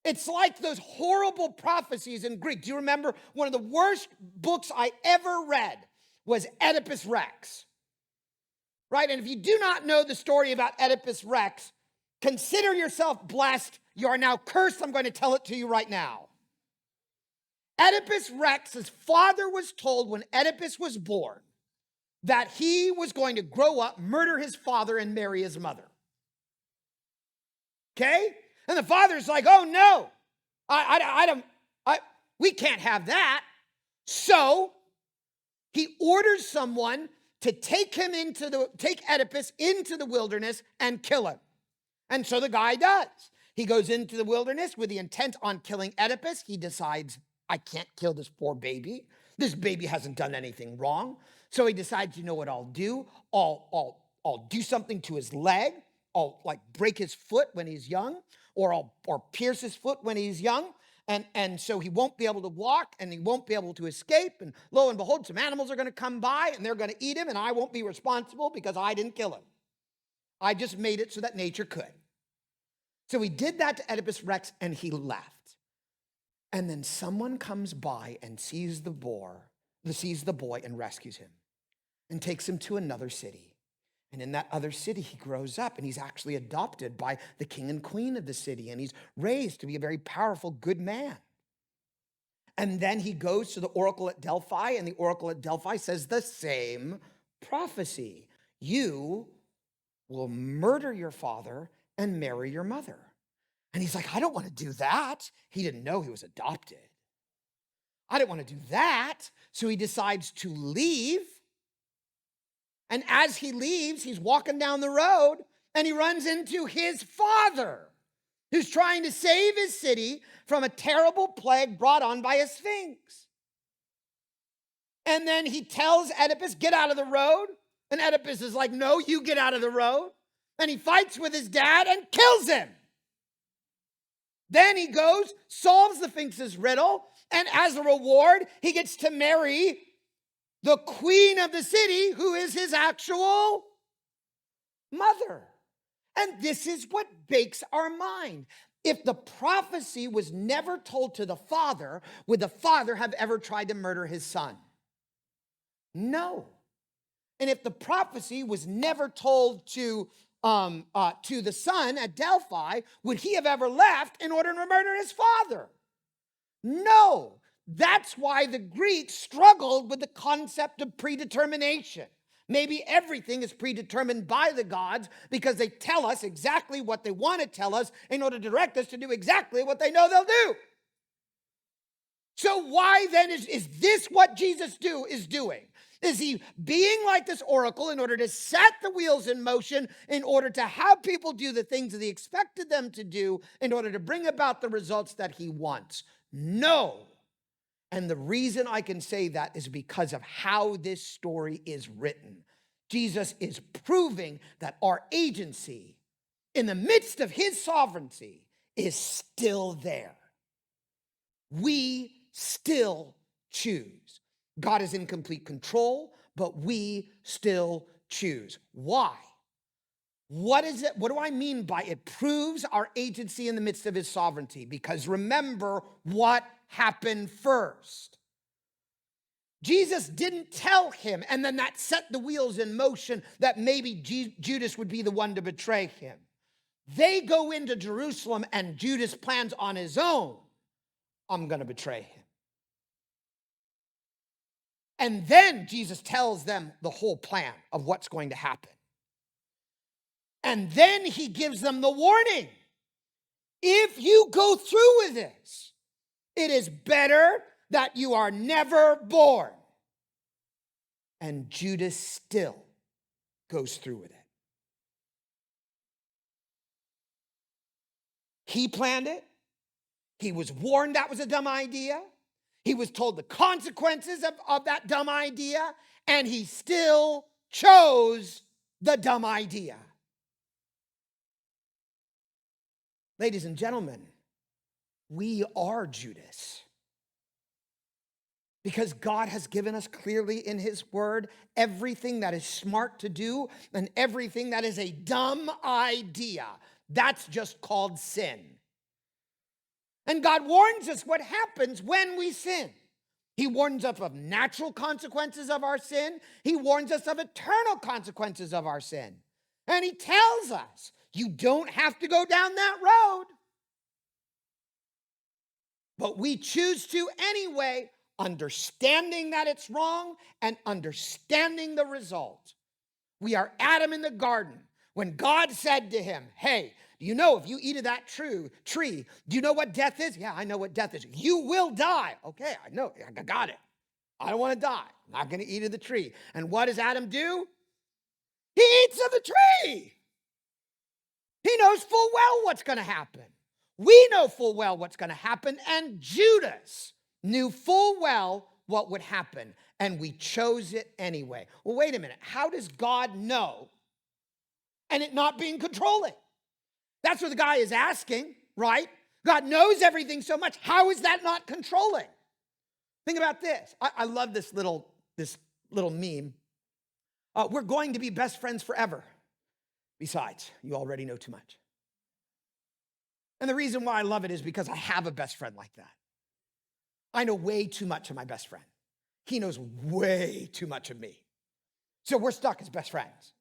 A: It's like those horrible prophecies in Greek. Do you remember one of the worst books I ever read was Oedipus Rex? Right? And if you do not know the story about Oedipus Rex, consider yourself blessed. You are now cursed. I'm going to tell it to you right now. Oedipus Rex's father was told when Oedipus was born that he was going to grow up, murder his father, and marry his mother. Okay? And the father's like, oh no, we can't have that. So he orders someone to take Oedipus into the wilderness and kill him. And so the guy does. He goes into the wilderness with the intent on killing Oedipus. He decides, I can't kill this poor baby. This baby hasn't done anything wrong. So he decides, you know what I'll do? I'll do something to his leg. I'll break his foot when he's young, or pierce his foot when he's young. And so he won't be able to walk, and he won't be able to escape. And lo and behold, some animals are going to come by, and they're going to eat him, and I won't be responsible because I didn't kill him. I just made it so that nature could. So he did that to Oedipus Rex, and he left. And then someone comes by and sees the boy and rescues him and takes him to another city. And in that other city, he grows up, and he's actually adopted by the king and queen of the city, and he's raised to be a very powerful, good man. And then he goes to the oracle at Delphi, and the oracle at Delphi says the same prophecy. You will murder your father and marry your mother. And he's like, I don't want to do that. He didn't know he was adopted. I didn't want to do that. So he decides to leave. And as he leaves, he's walking down the road, and he runs into his father, who's trying to save his city from a terrible plague brought on by a sphinx. And then he tells Oedipus, get out of the road. And Oedipus is like, no, you get out of the road. And he fights with his dad and kills him. Then he goes, solves the sphinx's riddle, and as a reward, he gets to marry the queen of the city, who is his actual mother. And this is what bakes our mind. If the prophecy was never told to the father, would the father have ever tried to murder his son? No. And if the prophecy was never told to the son at Delphi, would he have ever left in order to murder his father? No. That's why the Greeks struggled with the concept of predetermination. Maybe everything is predetermined by the gods because they tell us exactly what they want to tell us in order to direct us to do exactly what they know they'll do. So why then is this what Jesus is doing? Is he being like this oracle in order to set the wheels in motion, in order to have people do the things that he expected them to do, in order to bring about the results that he wants? No. And the reason I can say that is because of how this story is written. Jesus is proving that our agency in the midst of his sovereignty is still there. We still choose. God is in complete control, but we still choose. Why? What is it? What do I mean by it proves our agency in the midst of his sovereignty? Because remember what happened first. Jesus didn't tell him, and then that set the wheels in motion, that maybe Judas would be the one to betray him. They go into Jerusalem, and Judas plans on his own, I'm going to betray him. And then Jesus tells them the whole plan of what's going to happen. And then he gives them the warning. If you go through with this, it is better that you are never born. And Judas still goes through with it. He planned it. He was warned that was a dumb idea. He was told the consequences of that dumb idea, and he still chose the dumb idea. Ladies and gentlemen, we are Judas. Because God has given us clearly in his word everything that is smart to do and everything that is a dumb idea. That's just called sin. And God warns us what happens when we sin. He warns us of natural consequences of our sin. He warns us of eternal consequences of our sin. And he tells us, you don't have to go down that road. But we choose to anyway, understanding that it's wrong and understanding the result. We are Adam in the garden when God said to him, hey, do you know if you eat of that tree, do you know what death is? Yeah, I know what death is. You will die. Okay, I know, I got it. I don't want to die. I'm not going to eat of the tree. And what does Adam do? He eats of the tree. He knows full well what's going to happen. We know full well what's going to happen, and Judas knew full well what would happen, and we chose it anyway. Well, wait a minute. How does God know and it not being controlling? That's what the guy is asking, right? God knows everything so much. How is that not controlling? Think about this. I love this little meme. We're going to be best friends forever. Besides, you already know too much. And the reason why I love it is because I have a best friend like that. I know way too much of my best friend. He knows way too much of me. So we're stuck as best friends.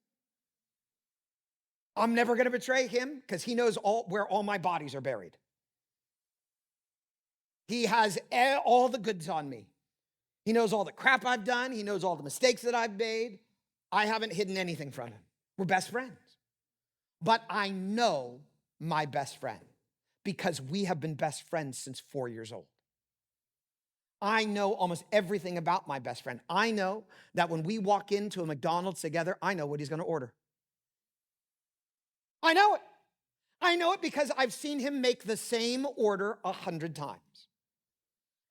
A: I'm never going to betray him because he knows where all my bodies are buried. He has all the goods on me. He knows all the crap I've done. He knows all the mistakes that I've made. I haven't hidden anything from him. We're best friends. But I know my best friend because we have been best friends since 4 years old. I know almost everything about my best friend. I know that when we walk into a McDonald's together, I know what he's going to order. I know it. I know it because I've seen him make the same order 100 times.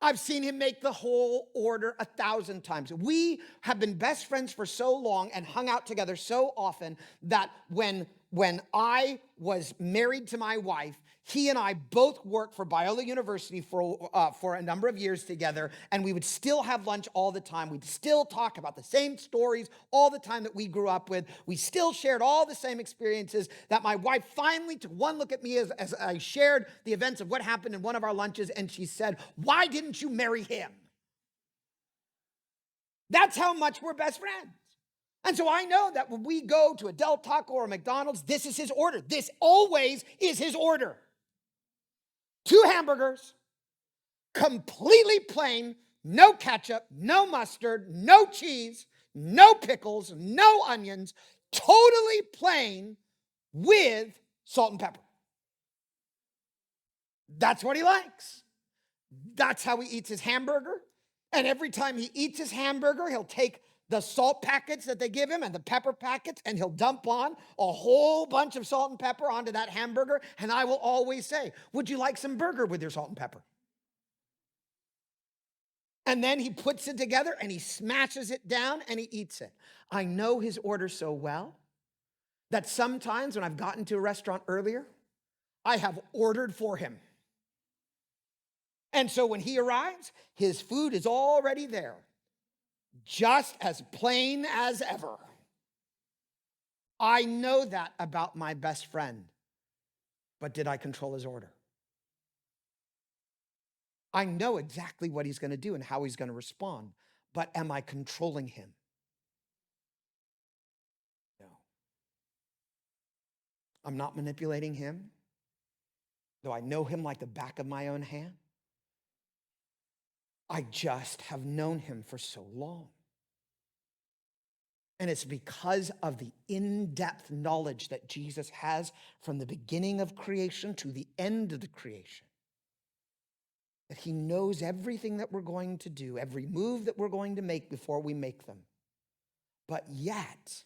A: I've seen him make the whole order 1,000 times. We have been best friends for so long and hung out together so often that when I was married to my wife, he and I both worked for Biola University for a number of years together, and we would still have lunch all the time. We'd still talk about the same stories all the time that we grew up with. We still shared all the same experiences that my wife finally took one look at me as I shared the events of what happened in one of our lunches, and she said, "Why didn't you marry him?" That's how much we're best friends. And so I know that when we go to a Del Taco or a McDonald's, this is his order. This always is his order. 2 hamburgers, completely plain, no ketchup, no mustard, no cheese, no pickles, no onions, totally plain with salt and pepper. That's what he likes. That's how he eats his hamburger. And every time he eats his hamburger, he'll take the salt packets that they give him and the pepper packets, and he'll dump on a whole bunch of salt and pepper onto that hamburger. And I will always say, would you like some burger with your salt and pepper? And then he puts it together and he smashes it down and he eats it. I know his order so well that sometimes when I've gotten to a restaurant earlier, I have ordered for him. And so when he arrives, his food is already there, just as plain as ever. I know that about my best friend, but did I control his order? I know exactly what he's going to do and how he's going to respond, but am I controlling him? No. I'm not manipulating him, though I know him like the back of my own hand. I just have known him for so long. And it's because of the in-depth knowledge that Jesus has from the beginning of creation to the end of the creation, that he knows everything that we're going to do, every move that we're going to make before we make them. But yet,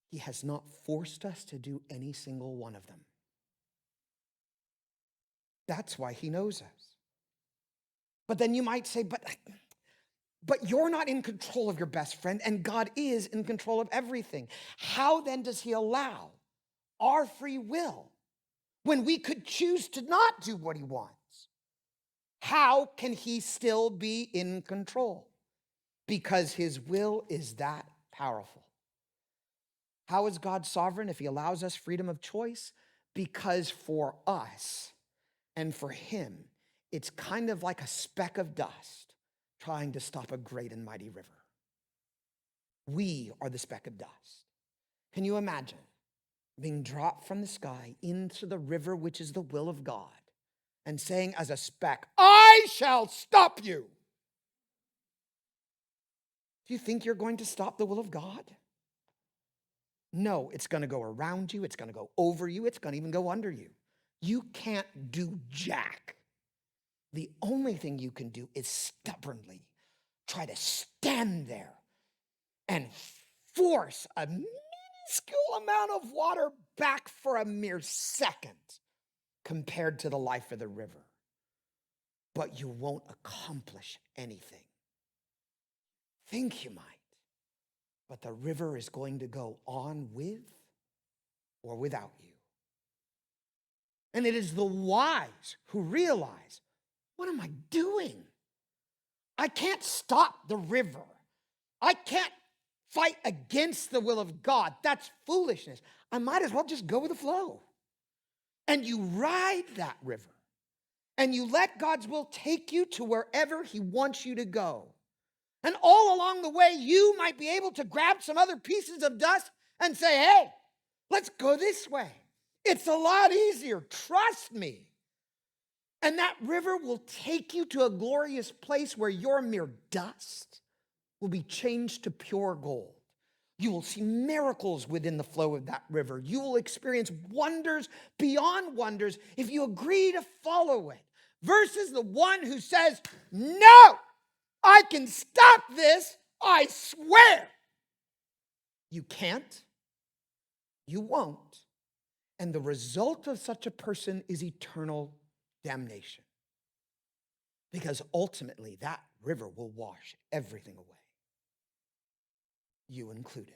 A: he has not forced us to do any single one of them. That's why he knows us. But then you might say, but you're not in control of your best friend, and God is in control of everything. How then does he allow our free will when we could choose to not do what he wants? How can he still be in control? Because his will is that powerful. How is God sovereign if he allows us freedom of choice? Because for us and for him, it's kind of like a speck of dust trying to stop a great and mighty river. We are the speck of dust. Can you imagine being dropped from the sky into the river, which is the will of God, and saying as a speck, I shall stop you? Do you think you're going to stop the will of God? No, it's going to go around you. It's going to go over you. It's going to even go under you. You can't do jack. The only thing you can do is stubbornly try to stand there and force a minuscule amount of water back for a mere second compared to the life of the river. But you won't accomplish anything. Think you might, but the river is going to go on with or without you. And it is the wise who realize, what am I doing? I can't stop the river. I can't fight against the will of God. That's foolishness. I might as well just go with the flow. And you ride that river. And you let God's will take you to wherever he wants you to go. And all along the way, you might be able to grab some other pieces of dust and say, hey, let's go this way. It's a lot easier. Trust me. And that river will take you to a glorious place where your mere dust will be changed to pure gold. You will see miracles within the flow of that river. You will experience wonders beyond wonders if you agree to follow it, versus the one who says, no, I can stop this, I swear. You can't, you won't, and the result of such a person is eternal damnation. Because ultimately, that river will wash everything away, you included.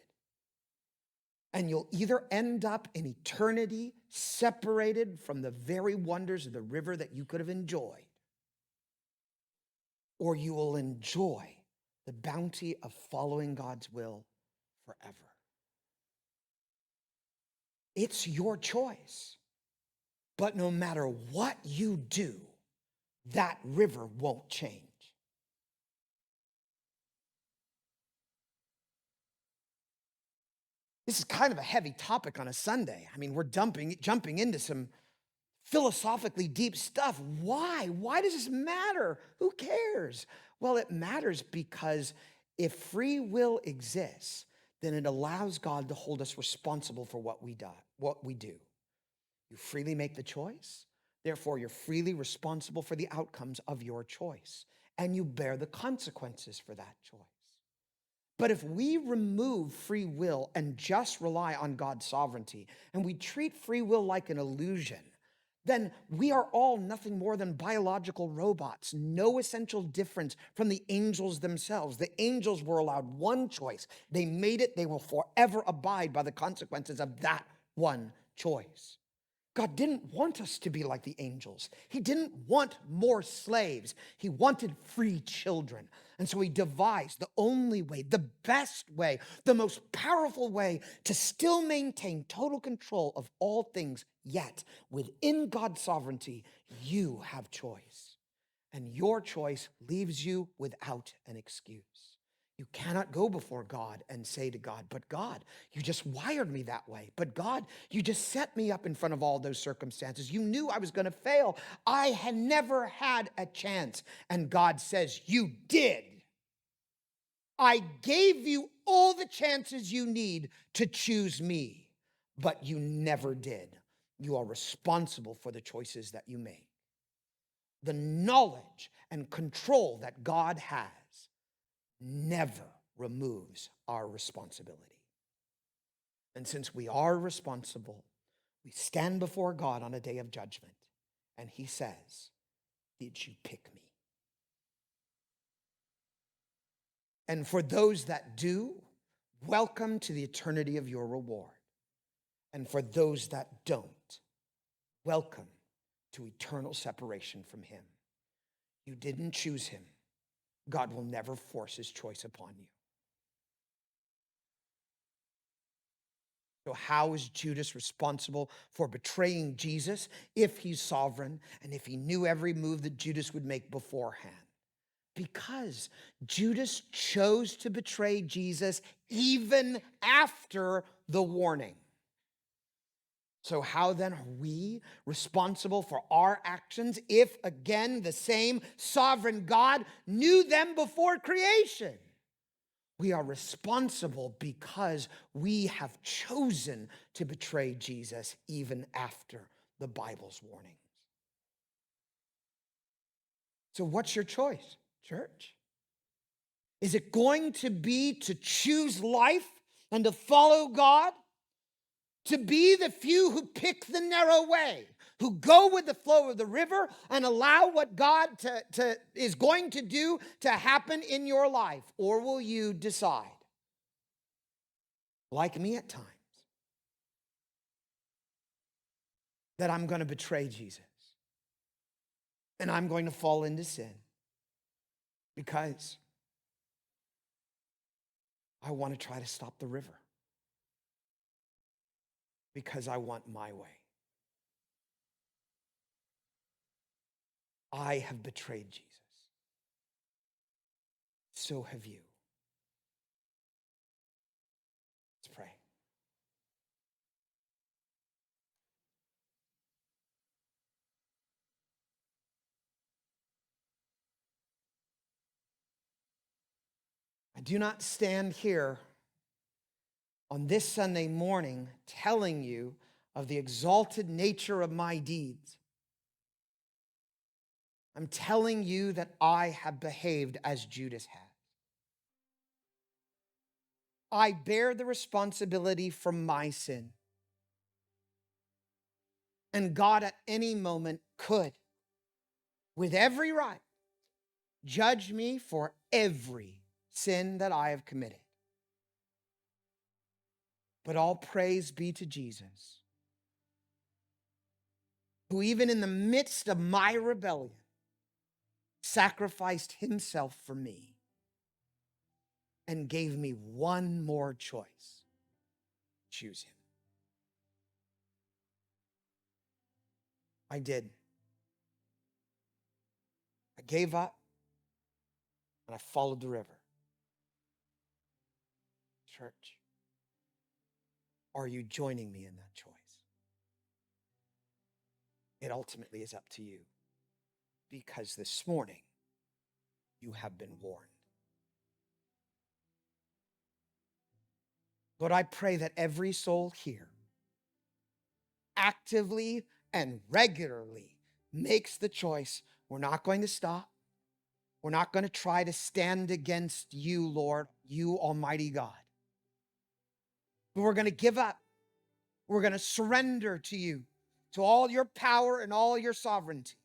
A: And you'll either end up in eternity separated from the very wonders of the river that you could have enjoyed, or you will enjoy the bounty of following God's will forever. It's your choice. But no matter what you do, that river won't change. This is kind of a heavy topic on a Sunday. I mean, we're jumping into some philosophically deep stuff. Why? Why does this matter? Who cares? Well, it matters because if free will exists, then it allows God to hold us responsible for what we do. You freely make the choice. Therefore, you're freely responsible for the outcomes of your choice. And you bear the consequences for that choice. But if we remove free will and just rely on God's sovereignty, and we treat free will like an illusion, then we are all nothing more than biological robots, no essential difference from the angels themselves. The angels were allowed one choice. They made it. They will forever abide by the consequences of that one choice. God didn't want us to be like the angels. He didn't want more slaves. He wanted free children. And so he devised the only way, the best way, the most powerful way to still maintain total control of all things. Yet, within God's sovereignty, you have choice. And your choice leaves you without an excuse. You cannot go before God and say to God, but God, you just wired me that way. But God, you just set me up in front of all those circumstances. You knew I was going to fail. I had never had a chance. And God says, you did. I gave you all the chances you need to choose me, but you never did. You are responsible for the choices that you make. The knowledge and control that God has never removes our responsibility. And since we are responsible, we stand before God on a day of judgment, and he says, did you pick me? And for those that do, welcome to the eternity of your reward. And for those that don't, welcome to eternal separation from him. You didn't choose him. God will never force his choice upon you. So how is Judas responsible for betraying Jesus if he's sovereign and if he knew every move that Judas would make beforehand? Because Judas chose to betray Jesus even after the warning. So how then are we responsible for our actions if, again, the same sovereign God knew them before creation? We are responsible because we have chosen to betray Jesus even after the Bible's warnings. So what's your choice, church? Is it going to be to choose life and to follow God? To be the few who pick the narrow way, who go with the flow of the river and allow what God is going to do to happen in your life? Or will you decide, like me at times, that I'm going to betray Jesus and I'm going to fall into sin because I want to try to stop the river, because I want my way? I have betrayed Jesus. So have you. Let's pray. I do not stand here on this Sunday morning telling you of the exalted nature of my deeds. I'm telling you that I have behaved as Judas had. I bear the responsibility for my sin. And God at any moment could, with every right, judge me for every sin that I have committed. But all praise be to Jesus, who even in the midst of my rebellion sacrificed himself for me and gave me one more choice. Choose him. I did. I gave up and I followed the river. Church, are you joining me in that choice? It ultimately is up to you, because this morning you have been warned. Lord, I pray that every soul here actively and regularly makes the choice. We're not going to stop. We're not going to try to stand against you, Lord, you Almighty God. But we're going to give up. We're going to surrender to you, to all your power and all your sovereignty.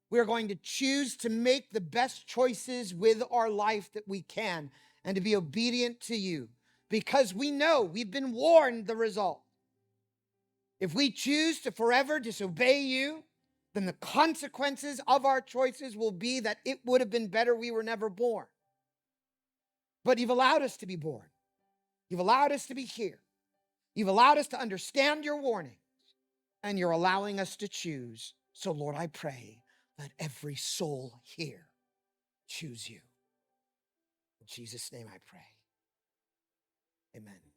A: We're going to choose to make the best choices with our life that we can and to be obedient to you because we know we've been warned the result. If we choose to forever disobey you, then the consequences of our choices will be that it would have been better we were never born. But you've allowed us to be born. You've allowed us to be here. You've allowed us to understand your warnings, and you're allowing us to choose. So, Lord, I pray, let every soul here choose you. In Jesus' name I pray. Amen.